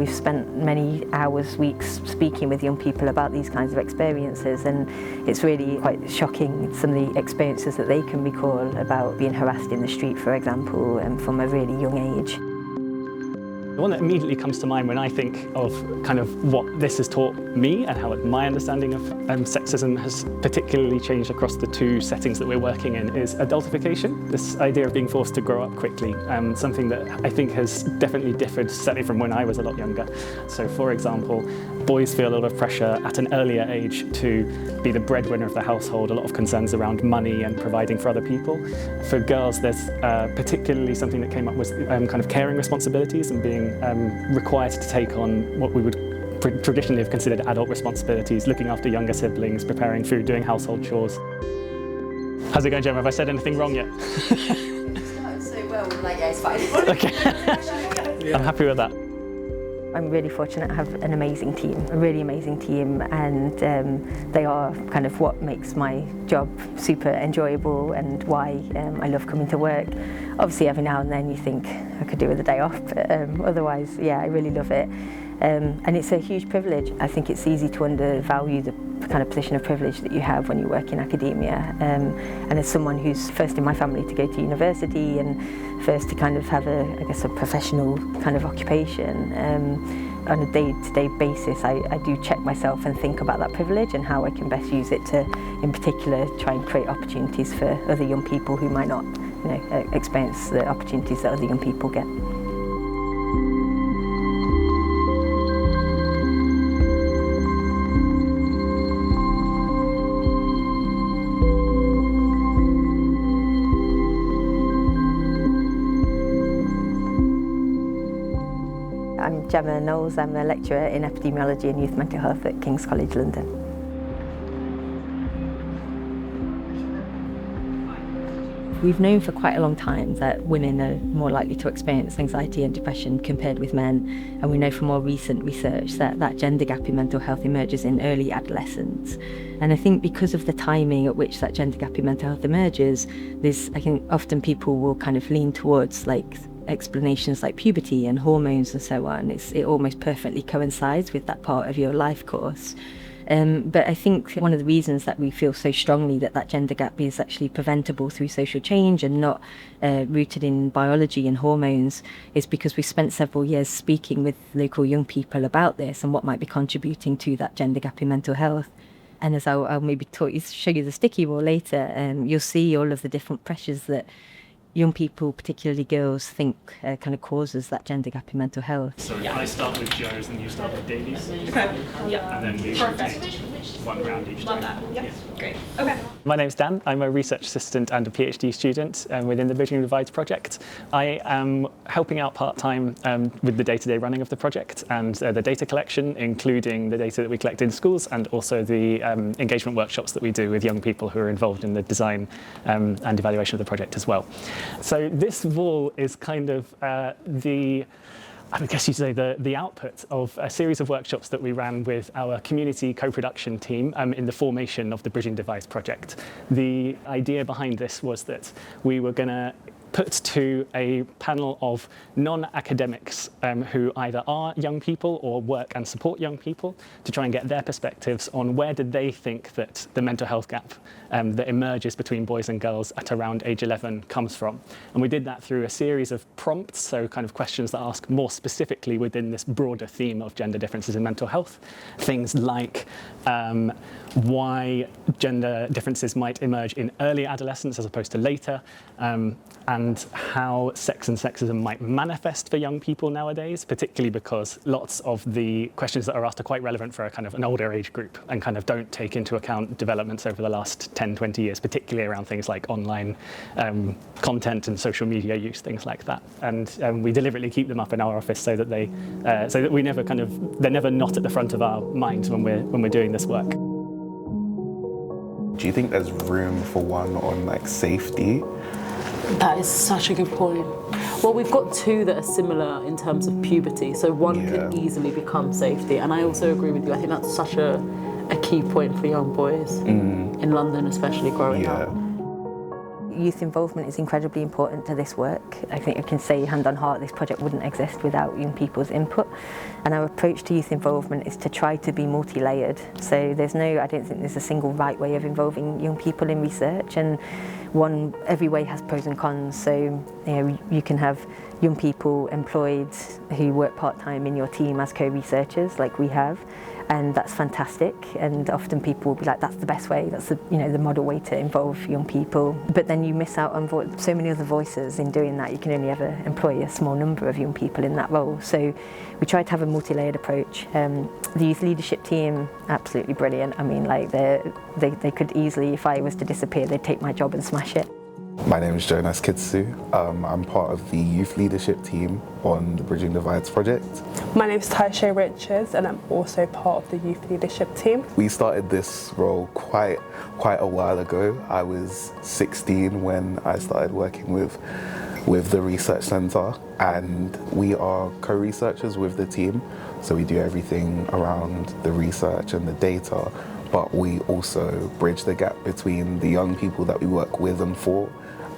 We've spent many hours, weeks speaking with young people about these kinds of experiences, and it's really quite shocking, some of the experiences that they can recall about being harassed in the street, for example, from a really young age. The one that immediately comes to mind when I think of kind of what this has taught me and how my understanding of sexism has particularly changed across the two settings that we're working in is adultification, this idea of being forced to grow up quickly, something that I think has definitely differed, certainly from when I was a lot younger. So for example, boys feel a lot of pressure at an earlier age to be the breadwinner of the household, a lot of concerns around money and providing for other people. For girls, there's particularly something that came up was kind of caring responsibilities and being required to take on what we would traditionally have considered adult responsibilities, looking after younger siblings, preparing food, doing household chores. How's it going, Gemma? Have I said anything wrong yet? So well, yeah, it's fine. Okay. Yeah. I'm happy with that. I'm really fortunate to have an amazing team, a really amazing team, and they are kind of what makes my job super enjoyable and why I love coming to work. Obviously every now and then you think I could do with a day off, but otherwise, yeah, I really love it. And it's a huge privilege. I think it's easy to undervalue the kind of position of privilege that you have when you work in academia. And as someone who's first in my family to go to university and first to kind of have I guess a professional kind of occupation, on a day-to-day basis I do check myself and think about that privilege and how I can best use it to, in particular, try and create opportunities for other young people who might not, experience the opportunities that other young people get. I'm Gemma Knowles, I'm a lecturer in epidemiology and youth mental health at King's College London. We've known for quite a long time that women are more likely to experience anxiety and depression compared with men, and we know from more recent research that gender gap in mental health emerges in early adolescence. And I think because of the timing at which that gender gap in mental health emerges, I think often people will kind of lean towards explanations like puberty and hormones and so on. It almost perfectly coincides with that part of your life course. But I think one of the reasons that we feel so strongly that gender gap is actually preventable through social change and not rooted in biology and hormones is because we spent several years speaking with local young people about this and what might be contributing to that gender gap in mental health. And as I'll maybe show you the sticky wall later, you'll see all of the different pressures that young people, particularly girls, think kind of causes that gender gap in mental health. So I start with Joe's and you start with Davies. Okay. Yeah. And then we rotate one round each time. Love that. Yep. Yeah. Great. Okay. My name's Dan. I'm a research assistant and a PhD student within the Bridging Divides project. I am helping out part-time with the day-to-day running of the project and the data collection, including the data that we collect in schools and also the engagement workshops that we do with young people who are involved in the design and evaluation of the project as well. So this wall is kind of I guess you'd say the output of a series of workshops that we ran with our community co-production team in the formation of the Bridging Divides project. The idea behind this was that we were going to put to a panel of non-academics who either are young people or work and support young people to try and get their perspectives on where did they think that the mental health gap that emerges between boys and girls at around age 11 comes from. And we did that through a series of prompts, so kind of questions that ask more specifically within this broader theme of gender differences in mental health. Things like why gender differences might emerge in early adolescence as opposed to later, and how sex and sexism might manifest for young people nowadays, particularly because lots of the questions that are asked are quite relevant for a kind of an older age group and kind of don't take into account developments over the last 10, 20 years, particularly around things like online content and social media use, things like that. And we deliberately keep them up in our office so that we never they're never not at the front of our minds when we're doing this work. Do you think there's room for one on safety? That is such a good point. Well, we've got two that are similar in terms of puberty, so one could easily become safety. And I also agree with you. I think that's such a key point for young boys in London, especially growing up. Youth involvement is incredibly important to this work. I think I can say hand on heart this project wouldn't exist without young people's input, and our approach to youth involvement is to try to be multi-layered. So I don't think there's a single right way of involving young people in research, and every way has pros and cons. So you can have young people employed who work part-time in your team as co-researchers like we have, and that's fantastic, and often people will be like, that's the best way, that's the model way to involve young people. But then you miss out on so many other voices in doing that. You can only ever employ a small number of young people in that role. So we try to have a multi-layered approach. The youth leadership team, absolutely brilliant. I mean, like they could easily, if I was to disappear, they'd take my job and smash it. My name is Jonas Kitsu. I'm part of the youth leadership team on the Bridging Divides project. My name is Taisha Richards, and I'm also part of the youth leadership team. We started this role quite a while ago. I was 16 when I started working with the research centre, and we are co-researchers with the team. So we do everything around the research and the data, but we also bridge the gap between the young people that we work with and for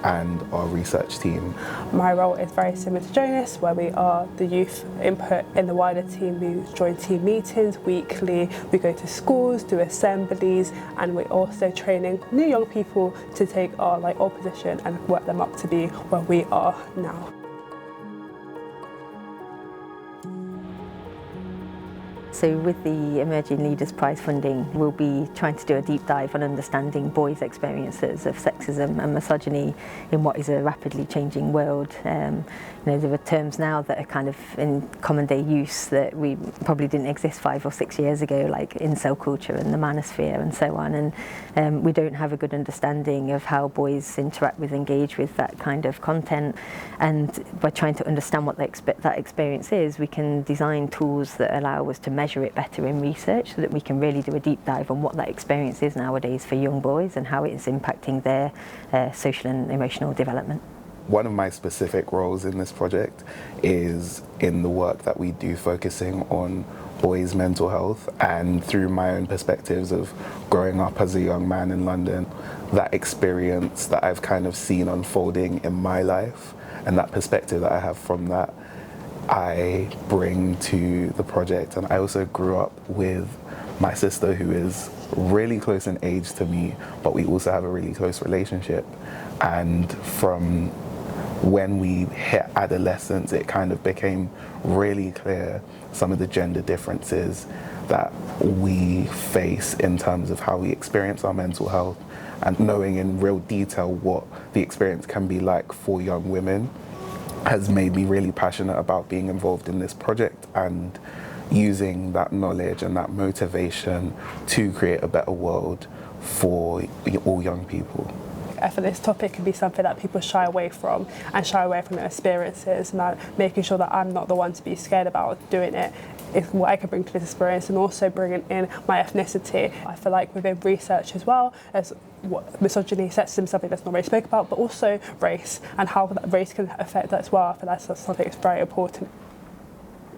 and our research team. My role is very similar to Jonas, where we are the youth input in the wider team. We join team meetings weekly, we go to schools, do assemblies, and we're also training new young people to take our position and work them up to be where we are now. So with the Emerging Leaders Prize funding, we'll be trying to do a deep dive on understanding boys' experiences of sexism and misogyny in what is a rapidly changing world. There are terms now that are kind of in common day use that we probably didn't exist 5 or 6 years ago, like incel culture and the manosphere and so on. And we don't have a good understanding of how boys interact with, engage with that kind of content. And by trying to understand what that experience is, we can design tools that allow us to measure it better in research, so that we can really do a deep dive on what that experience is nowadays for young boys and how it is impacting their social and emotional development. One of my specific roles in this project is in the work that we do focusing on boys' mental health, and through my own perspectives of growing up as a young man in London, that experience that I've kind of seen unfolding in my life and that perspective that I have from that, I bring to the project. And I also grew up with my sister, who is really close in age to me, but we also have a really close relationship. And from when we hit adolescence, it kind of became really clear some of the gender differences that we face in terms of how we experience our mental health, and knowing in real detail what the experience can be like for young women has made me really passionate about being involved in this project and using that knowledge and that motivation to create a better world for all young people. I feel this topic can be something that people shy away from their experiences, and making sure that I'm not the one to be scared about doing it is what I can bring to this experience, and also bringing in my ethnicity. I feel like within research as well, as what misogyny, sexism, something that's not really spoken about, but also race and how that race can affect that as well. I feel that's something that's very important.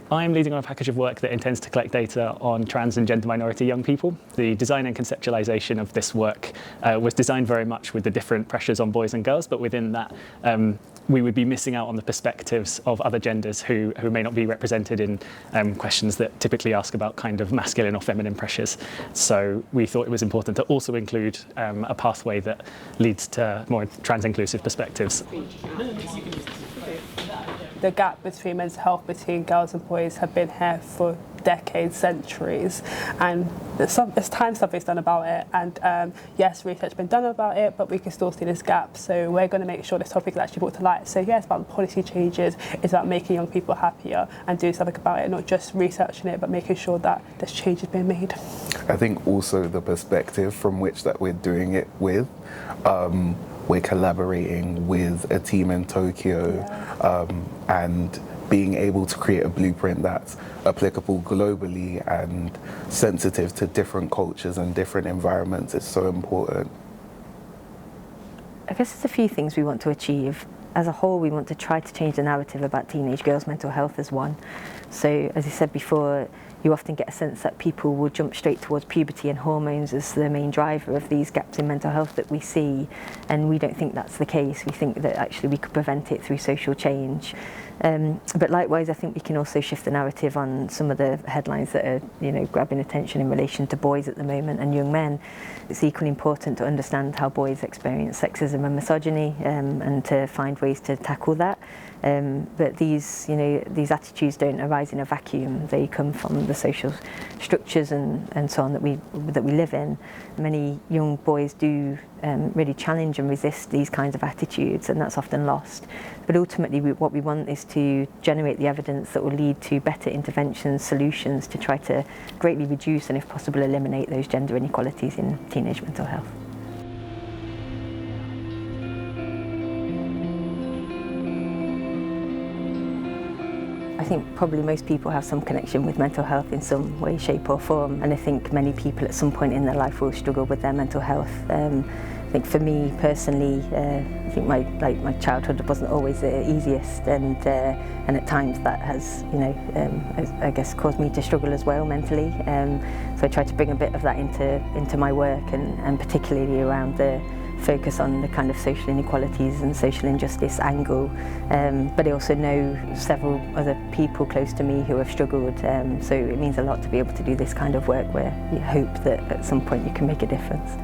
I'm leading on a package of work that intends to collect data on trans and gender minority young people. The design and conceptualisation of this work was designed very much with the different pressures on boys and girls, but within that we would be missing out on the perspectives of other genders who may not be represented in questions that typically ask about kind of masculine or feminine pressures. So we thought it was important to also include a pathway that leads to more trans-inclusive perspectives. The gap between mental health between girls and boys have been here for decades, centuries, and it's time something's done about it. And yes, research has been done about it, but we can still see this gap. So we're going to make sure this topic is actually brought to light. So yeah, it's about the policy changes, it's about making young people happier and doing something about it, not just researching it, but making sure that this change is being made. I think also the perspective from which that we're doing it with. We're collaborating with a team in Tokyo, and being able to create a blueprint that's applicable globally and sensitive to different cultures and different environments is so important. I guess there's a few things we want to achieve. As a whole, we want to try to change the narrative about teenage girls' mental health as one. So, as I said before, you often get a sense that people will jump straight towards puberty and hormones as the main driver of these gaps in mental health that we see, and we don't think that's the case. We think that actually we could prevent it through social change. But likewise, I think we can also shift the narrative on some of the headlines that are, grabbing attention in relation to boys at the moment and young men. It's equally important to understand how boys experience sexism and misogyny, and to find ways to tackle that. But these attitudes don't arise in a vacuum. They come from the social structures and so on that we live in. Many young boys do really challenge and resist these kinds of attitudes, and that's often lost. But ultimately, what we want is to generate the evidence that will lead to better interventions, solutions to try to greatly reduce and, if possible, eliminate those gender inequalities in teenage mental health. I think probably most people have some connection with mental health in some way, shape or form, and I think many people at some point in their life will struggle with their mental health. I think for me personally, I think my childhood wasn't always the easiest, and at times that has, I guess, caused me to struggle as well mentally. So I try to bring a bit of that into my work, and particularly around the focus on the kind of social inequalities and social injustice angle, but I also know several other people close to me who have struggled, so it means a lot to be able to do this kind of work where you hope that at some point you can make a difference.